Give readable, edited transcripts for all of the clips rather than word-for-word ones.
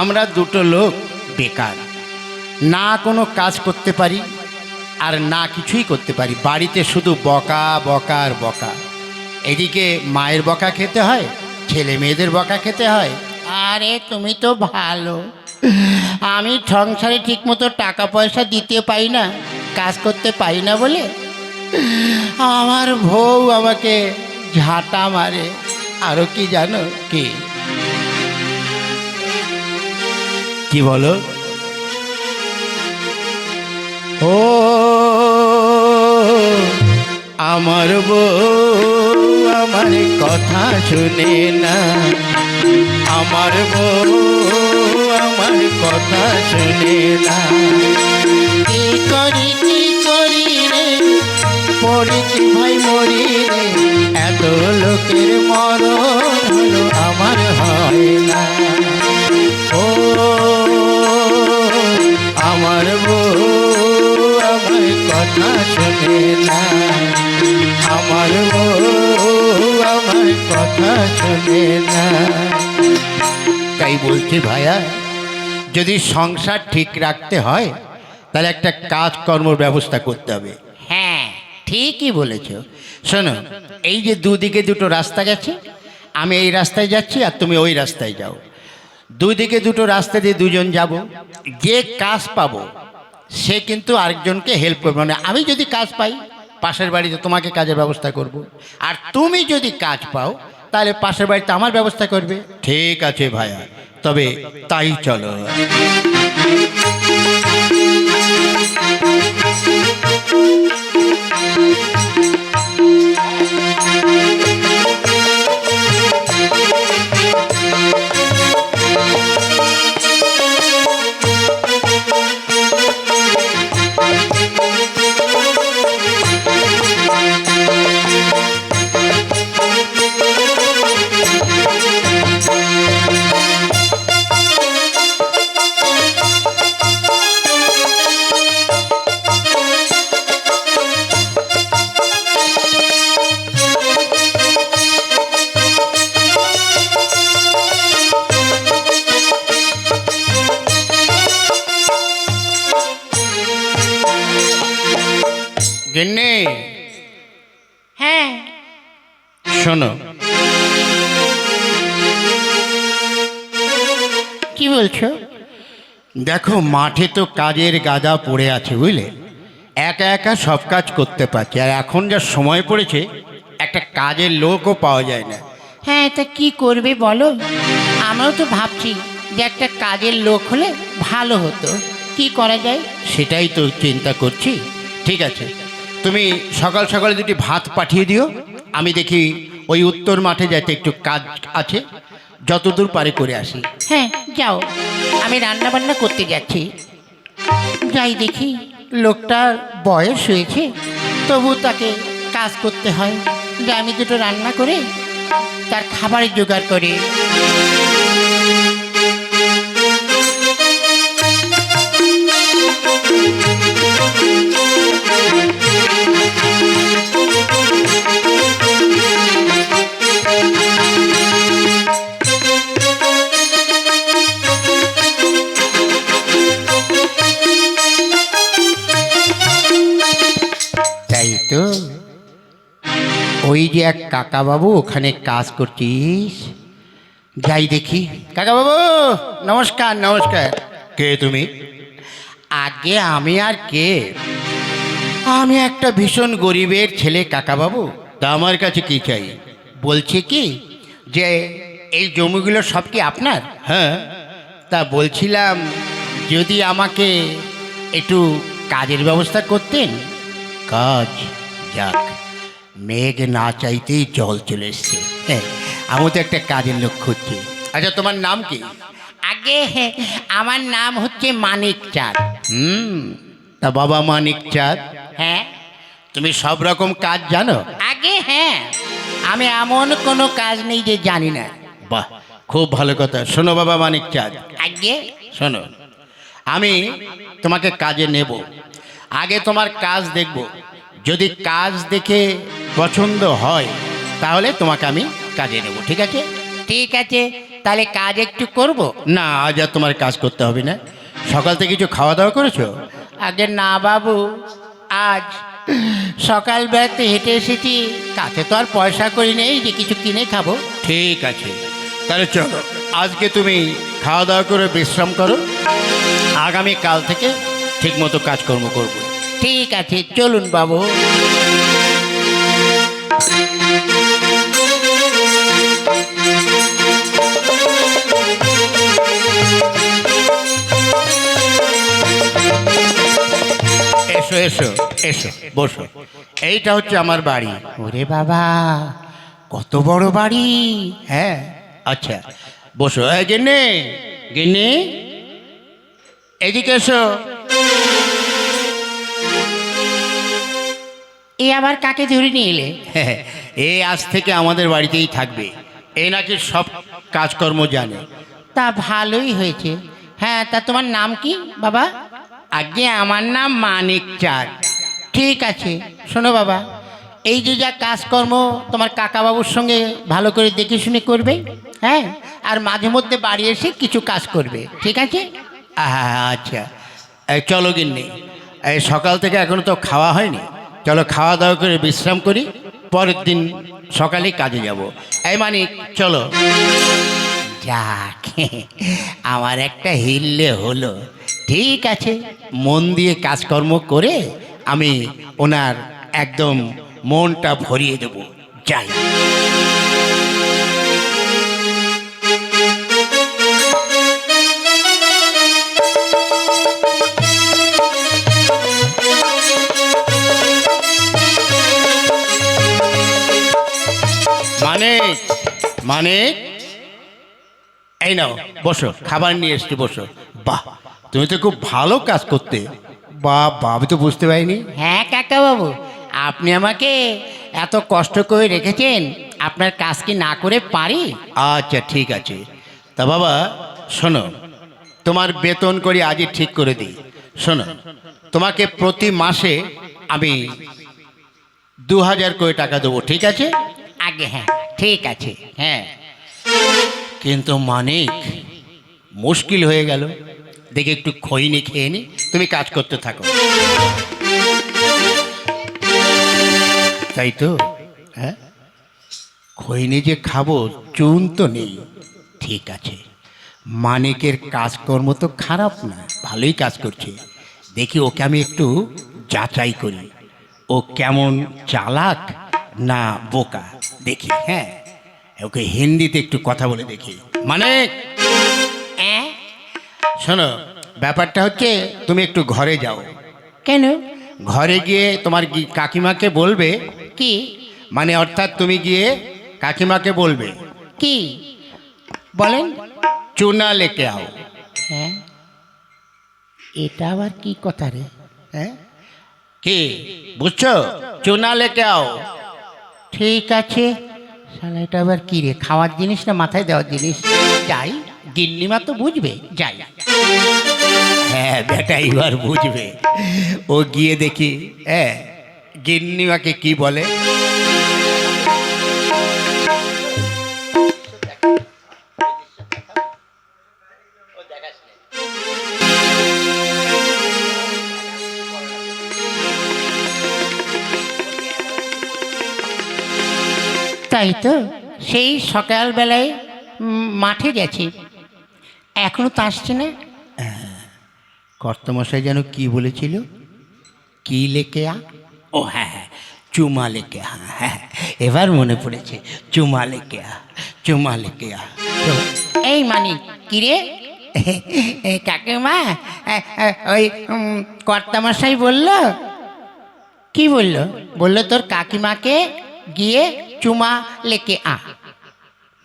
আমরা দুটো লোক বেকার, না কোনো কাজ করতে পারি আর না কিছুই করতে পারি। বাড়িতে শুধু বকা বকা আর বকা। এদিকে মায়ের বকা খেতে হয়, ছেলে মেয়েদের বকা খেতে হয়। আরে তুমি তো ভালো, আমি সংসারে ঠিকমতো টাকা পয়সা দিতে পারি না, কাজ করতে পারি না বলে আমার বউ আমাকে ঝাঁটা মারে। আরও কি জানো? কি কি বলো? ও আমার বউ আমার কথা শুনে না, আমার বউ আমার কথা শুনে না। কি করি রে, পড়ি কি ভাই মরি রে, এত লোকের মরণ হলো আমার হয় না। ও আমার বউ আমার কথা শোনে না, আমার বউ আমার কথা শোনে না। তাই বলছি ভাইয়া, যদি সংসার ঠিক রাখতে হয় তাহলে একটা কাজকর্মর ব্যবস্থা করতে হবে। হ্যাঁ ঠিকই বলেছ। শোনো, এই যে দুদিকে দুটো রাস্তা গেছে, আমি এই রাস্তায় যাচ্ছি আর তুমি ওই রাস্তায় যাও। দুদিকে দুটো রাস্তা দিয়ে দুজন যাব, যে কাজ পাবো সে কিন্তু আরেকজনকে হেল্প করবে। মানে আমি যদি কাজ পাই পাশের বাড়িতে তোমাকে কাজের ব্যবস্থা করব, আর তুমি যদি কাজ পাও তাহলে পাশের বাড়িতে আমার ব্যবস্থা করবে। ঠিক আছে ভাইয়া, তবে তাই চলো। গিন্নি, হ্যাঁ শোনো, কি বলছো? দেখো মাঠে তো কাজের গাদা পড়ে আছে বুঝলে, একা একা সব কাজ করতে পারছি, আর এখন যা সময় পড়েছে একটা কাজের লোকও পাওয়া যায় না। হ্যাঁ তা কি করবে বলো? আমরাও তো ভাবছি যে একটা কাজের লোক হলে ভালো হতো। কি করা যায়? সেটাই তো চিন্তা করছি। ঠিক আছে, তুমি সকাল সকালে দুটি ভাত পাঠিয়ে দিও, আমি দেখি ওই উত্তর মাঠে যাইতে একটু কাজ আছে, যতদূর পারে করে আসি। হ্যাঁ যাও, আমি রান্না বান্না করতে যাচ্ছি। যাই দেখি, লোকটার বয়স হয়েছে তবু তাকে কাজ করতে হয়। যে আমি দুটো রান্না করে তার খাবারের জোগাড় করে। তাই তো, ওই যে এক কাকা বাবু ওখানে কাজ করছিস, যাই দেখি। কাকা বাবু নমস্কার। নমস্কার। কে তুমি? আগে আমি আর কে, আমি একটা ভীষণ গরিবের ছেলে কাকা বাবু। তা আমার কাছে কি চাই? বলছি কি যে এই জমিগুলো সব কি আপনার? হ্যাঁ। তা বলছিলাম যদি আমাকে একটু কাজের ব্যবস্থা করতেন। কাজ? যাক, মেঘ না চাইতেই জল চলে এসছে। হ্যাঁ, আমি তো একটা কাজের লোক খুঁজছি। আচ্ছা তোমার নাম কি? আগে আমার নাম হচ্ছে মানিক চাঁদ। তা বাবা মানিক চাঁদ, হ্যাঁ। তুমি সব রকম কাজ জানো? আগে হ্যাঁ, আমি এমন কোনো কাজ নেই যে জানি না। বাহ, খুব ভালো কথা। শোনো বাবা মানিক চাঁদ, আগে শোনো, আমি তোমাকে কাজে নেব, আগে তোমার কাজ দেখব। যদি কাজ দেখে পছন্দ হয় তাহলে তোমাকে আমি কাজে নেব, ঠিক আছে? ঠিক আছে, তাহলে কাজ একটু করব। না, আজ আর তোমার কাজ করতে হবে না। সকাল থেকে কিছু খাওয়া দাওয়া করেছো? আগে না বাবু, আজ সকালবেলাতে হেঁটে এসেছি, কাছে তো আর পয়সা করি নেই যে কিছু কিনে খাবো। ঠিক আছে, তাহলে চলো আজকে তুমি খাওয়া দাওয়া করে বিশ্রাম করো। আগামী কাল থেকে ঠিক মতো কাজকর্ম করবো। ঠিক আছে, চলুন বাবু। এসো এসো এসো, বসো। এইটা হচ্ছে আমার বাড়ি। ওরে বাবা, কত বড় বাড়ি! হ্যাঁ, আচ্ছা বসো। গিন্নি, গিন্নি, এদিকে এসো। এ আবার কাকে ধরে নিয়ে এলে? এ আজ থেকে আমাদের বাড়িতেই থাকবে। এ নাকি সব কাজকর্ম জানে। তা ভালোই হয়েছে। হ্যাঁ, তা তোমার নাম কি বাবা? আগে আমার নাম মানিক চাঁদ। ঠিক আছে, শোনো বাবা, এই যে যা কাজকর্ম তোমার কাকাবাবুর সঙ্গে ভালো করে দেখে শুনে করবে। হ্যাঁ, আর মাঝে মধ্যে বাড়ি এসে কিছু কাজ করবে, ঠিক আছে? আচ্ছা, এই চলো গিন্নি, এই সকাল থেকে এখনো তো খাওয়া হয়নি। চলো খাওয়া দাওয়া করে বিশ্রাম করি, পরের দিন সকালে কাজে যাব। এই মানিক, চলো। যাক, আমার একটা হিললে হলো। ঠিক আছে, মন দিয়ে কাজকর্ম করে আমি ওনার একদম মনটা ভরিয়ে দেব। যাই। মানিক, মানিক, এই নাও বসো, খাবার নিয়ে এসছি, বসো। বাহ, তুমি তো খুব ভালো কাজ করতে। বাহ বাহ, আমি তো বুঝতে পারিনি। হ্যাঁ কাকাবাবু, আপনি আমাকে এত কষ্ট করে রেখেছেন, আপনার কাজ কি না করে পারি? আচ্ছা ঠিক আছে। তা বাবা শোনো, তোমার বেতন করি আজই ঠিক করে দিই। শোনো, তোমাকে প্রতি মাসে আমি 2000 করে টাকা দেবো, ঠিক আছে? আগে হ্যাঁ, ঠিক আছে। হ্যাঁ, কিন্তু মানিক, মুশকিল হয়ে গেল। দেখে একটু খৈনি খেয়ে নি, তুমি কাজ করতে থাকো। তাই তো? হ্যাঁ, খৈনি যে খাবো, চুন তো নেই। ঠিক আছে, মানিকের কাজকর্ম তো খারাপ না, ভালোই কাজ করছে। দেখি ওকে আমি একটু যাচাই করি, ও কেমন চালাক না বোকা। দেখি, হ্যাঁ, ওকে হিন্দিতে একটু কথা বলে দেখি। মানিক, হ্যাঁ, শোনো, ব্যাপারটা হচ্ছে তুমি একটু ঘরে যাও। কেন? ঘরে গিয়ে তোমার কাকিমাকে বলবে, কি? মানে অর্থাৎ তুমি গিয়ে কাকিমাকে বলবে কি বলেন? চুনা লেকে আও। হ্যাঁ, এটা আবার কি কথা রে? হ্যাঁ, কি বুঝছো? চুনা লেকে আও। ঠিক আছে, শালা এটা আবার কি রে? খাওয়ার জিনিস না মাথায় দেওয়ার জিনিস? যাই, গিন্নিমা তো বুঝবে, যাই। হ্যাঁ বেটা, এবার বুঝবে। ও গিয়ে দেখি, হ্যাঁ, গিন্নিমাকে কি বলে। তাই তো, সেই সকালবেলায় মাঠে গেছি, এখনো তো আসছে না। কর্তমশাই যেন কি বলেছিল? কি লেকে আ? ও হ্যাঁ হ্যাঁ, চুমা লেকে আ। হ্যাঁ, এবার মনে পড়েছে, চুমা লেকে আ, চুমা লেকে আ। এই মানিক, কিরে? কাকিমা, ওই কর্তামশাই বলল। কি বলল? বললো তোর কাকিমাকে গিয়ে চুমা লেকে আ।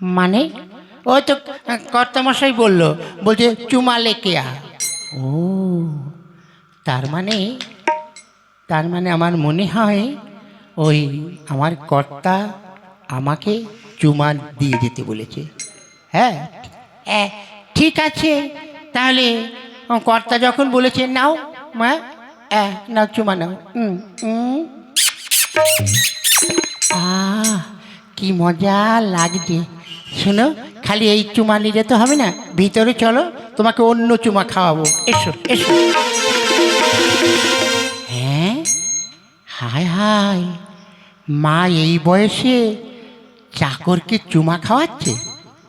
মানে ওই তো কর্তামশাই বলল, বলছে চুমা লেকে আ। ও, তার মানে, তার মানে আমার মনে হয় ওই আমার কর্তা আমাকে চুমা দিয়ে যেতে বলেছে। হ্যাঁ, ঠিক আছে, তাহলে কর্তা যখন বলেছে নাও মা, নাও চুমা নাও। কি মজা লাগছে। শোনো, খালি এই চুমা নিলে তো হবে না, ভিতরে চলো, তোমাকে অন্য চুমা খাওয়াবো। এসো এসো। হ্যাঁ, হায় হায়, মা এই বয়সে চাকরকে চুমা খাওয়াচ্ছে?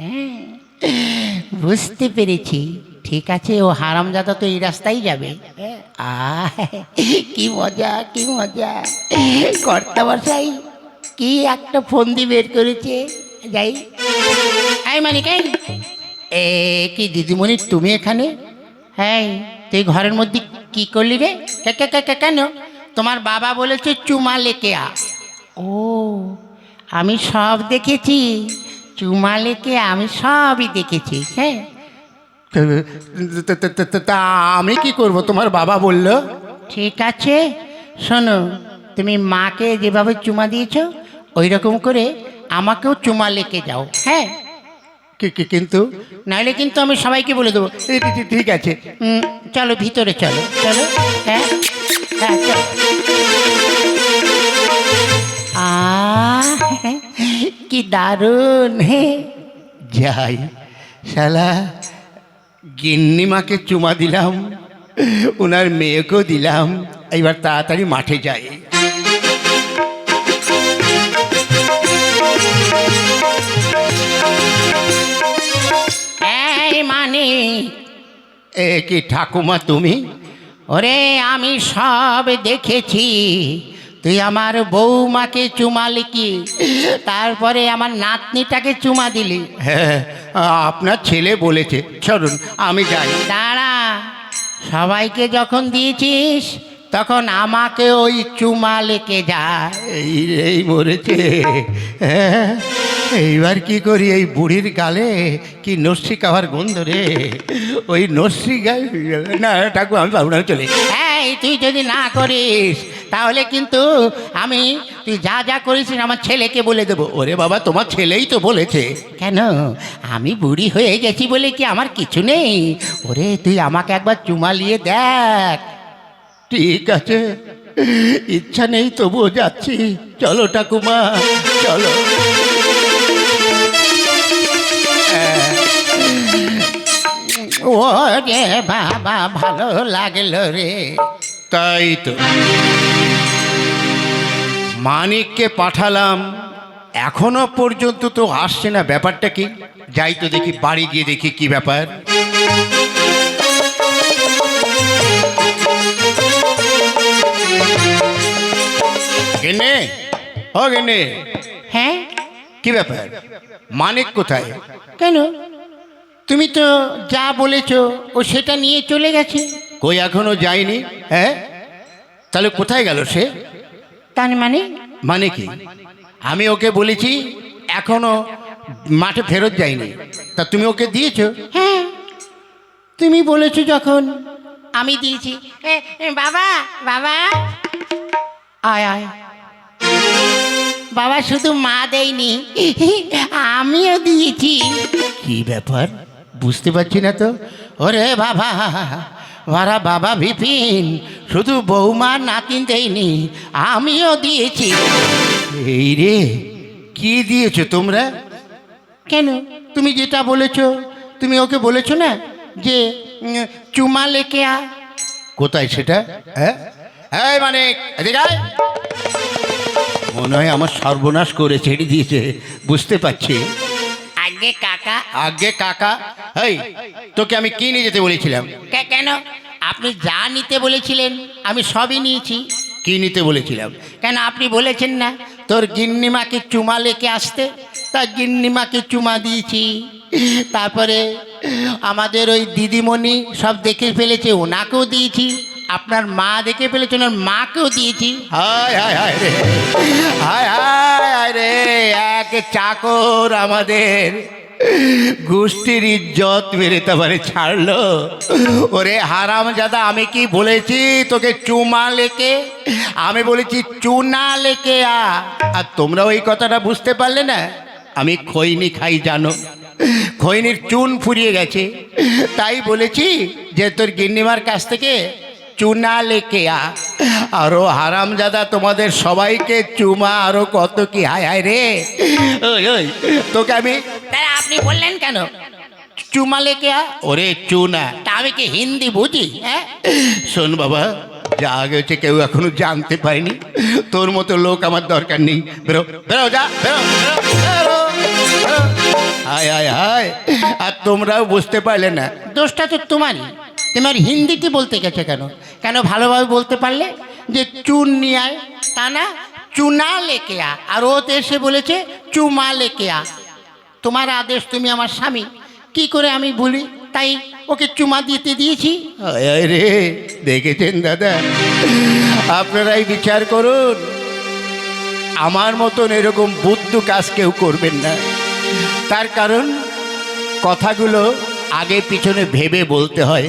হ্যাঁ, বুঝতে পেরেছি। ঠিক আছে, ও হারামজাদা তো এই রাস্তায় যাবে। কি মজা, কি মজা। কর্তা মশাই কি একটা ফন্দি বের করেছে। যাই। এই মানিক, এ কি দিদিমণি তুমি এখানে? হ্যাঁ, তুই ঘরের মধ্যে কি করলি রে? কেন? তোমার বাবা বলেছে চুমা লেকে আ। ও, আমি সব দেখেছি, চুমা লেকে আমি সবই দেখেছি। হ্যাঁ, তা আমি কি করব? তোমার বাবা বলল। ঠিক আছে, শোনো, তুমি মাকে যেভাবে চুমা দিয়েছো ওই রকম করে আমাকেও চুমা লেকে যাও। হ্যাঁ, কিন্তু নাহলে কিন্তু আমি সবাইকে বলে দেবো। ঠিক আছে, চলো ভিতরে, চলো চলো। হ্যাঁ হ্যাঁ, চলো। কি দারুণ। যাই, শালা গিন্নিমাকে চুমা দিলাম, ওনার মেয়েকেও দিলাম, এইবার তাড়াতাড়ি মাঠে যাই। মানে এ কি ঠাকুমা তুমি? ওরে আমি সব দেখেছি, তুই আমার বৌমাকে চুমালি কি, তারপরে আমার নাতনিটাকে চুমা দিলি। হ্যাঁ, আপনার ছেলে বলেছে, চলুন আমি যাই। দাঁড়া, সবাইকে যখন দিয়েছিস তখন আমাকে ওই চুমা লেকে যা। এই মরেছে। হ্যাঁ, এইবার কি করি? এই বুড়ির গালে কি নস্যি খাওয়ার গন্ধ রে। ওই নস্যি গায়ে না ঠাকুর, আমি পারবো না, চলে। হ্যাঁ, তুই যদি না করিস তাহলে কিন্তু আমি, তুই যা যা করিস আমার ছেলেকে বলে দেবো। ওরে বাবা, তোমার ছেলেই তো বলেছে। কেন? আমি বুড়ি হয়ে গেছি বলে কি আমার কিছু নেই? ওরে তুই আমাকে একবার চুমা লিয়ে দেখ। ঠিক আছে, ইচ্ছা নেই তবুও যাচ্ছি। চলো ঠাকুমা, চলো। ও রে বাবা, ভালো লাগলো রে। তাই তো, মানিককে পাঠালাম, এখনো পর্যন্ত তো আসছে না। ব্যাপারটা কি? যাই তো দেখি, বাড়ি গিয়ে দেখি কি ব্যাপার। গেনে, ও গেনে। হ্যাঁ, কি ব্যাপার? মানিক কোথায়? কেন? তুমি তো যা বলেছো ও সেটা নিয়ে চলে গেছে। কই, এখনো যায়নি? হ্যাঁ, তাহলে কোথায় গেল সে? তার মানে কি? আমি ওকে বলেছি এখনো মাঠে ফেরত যায়নি, তা তুমি ওকে দিয়েছো? হ্যাঁ, তুমি বলেছো যখন আমি দিয়েছি। বাবা, বাবা, আয় আয়। বাবা, শুধু মা দেয়নি, আমিও দিয়েছি। কি ব্যাপার বুঝতে পারছি না তো। ওরে বাবা, ওরা বাবা বিপিন, শুধু বৌমা নাতিন দেয়নি, আমিও দিয়েছি। এই রে, কি দিয়েছো তোমরা? কেন? তুমি যেটা বলেছো, তুমি ওকে বলেছো না যে চুমা লেকে আ। কোথায় সেটা? হ্যাঁ, এই মানে এদিকে আয়। মনে হয় আমার সর্বনাশ করে ছেড়ে দিয়েছে, বুঝতে পারছি। আগে কাকা, আগে কাকা। এই, তোকে আমি কি নিয়ে যেতে বলেছিলাম? কেন? আপনি যা নিতে বলেছিলেন আমি সবই নিয়েছি। কি নিতে বলেছিলাম? কেন আপনি বলেছেন না তোর গিন্নিমাকে চুমা লেকে আসতে? তা গিন্নিমাকে চুমা দিয়েছি, তারপরে আমাদের ওই দিদিমণি সব দেখে ফেলেছে, ওনাকেও দিয়েছি। আপনার মা দেখে ফেলেছে, ওনার মাকেও দিয়েছি। হায় হায় হায় রে, হায় হায় হায় রে, এক চাকর আমাদের গোষ্ঠীর ইজ্জত মেরে তারপরে ছাড়লো। ওরে হারামজাদা, আমি কি বলেছি তোকে চুমা লেকে? আমি বলেছি চুনা লেকে আ। আর তোমরা ওই কথাটা বুঝতে পারলে না। আমি খৈনি খাই জানো, খৈনির চুন ফুরিয়ে গেছে, তাই বলেছি যে তোর গিন্নিমার কাছ থেকে চুনা লেকে আ। আরো হারামজাদা তোমাদের সবাইকে চুমা, আরো কত কি। হায় হায় রে, ওই ওই তোকে আমি আপনি বললেন কেন চুমা লেকে আ? ওরে চুনা, তা আমি কি হিন্দি বুঝি? হ্যাঁ, শোন বাবা, যা আগে হচ্ছে কেউ এখনো জানতে পারেনি। তোর মতো লোক আমার দরকার নেই। বেরো বেরো, যা বেরো বেরো, বেরো, বেরো। হায় হায় হায়, আর তোমরাও বুঝতে পারলে না। দোষটা তো তোমারই। তোমার হিন্দিতে বলতে গেছে কেন? কেন ভালোভাবে বলতে পারলে যে চুন নিয়ে আয়, তা না চুনা লেকে আ, আর ও তো এসে বলেছে চুমা লেকে আ। তোমার আদেশ, তুমি আমার স্বামী, কি করে আমি বলি, তাই ওকে চুমা দিতে দিয়েছি। হায় হায় রে, দেখেছেন দাদা, আপনারাই বিচার করুন। আমার মতন এরকম বুদ্ধু কাজ কেউ করবেন না। তার কারণ কথাগুলো আগে পিছনে ভেবে বলতে হয়,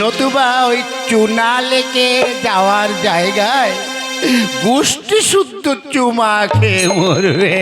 নতুবা ওই চুনা লেকে যাওয়ার জায়গায় গোষ্ঠী শুদ্ধ চুমা খেয়ে মরবে।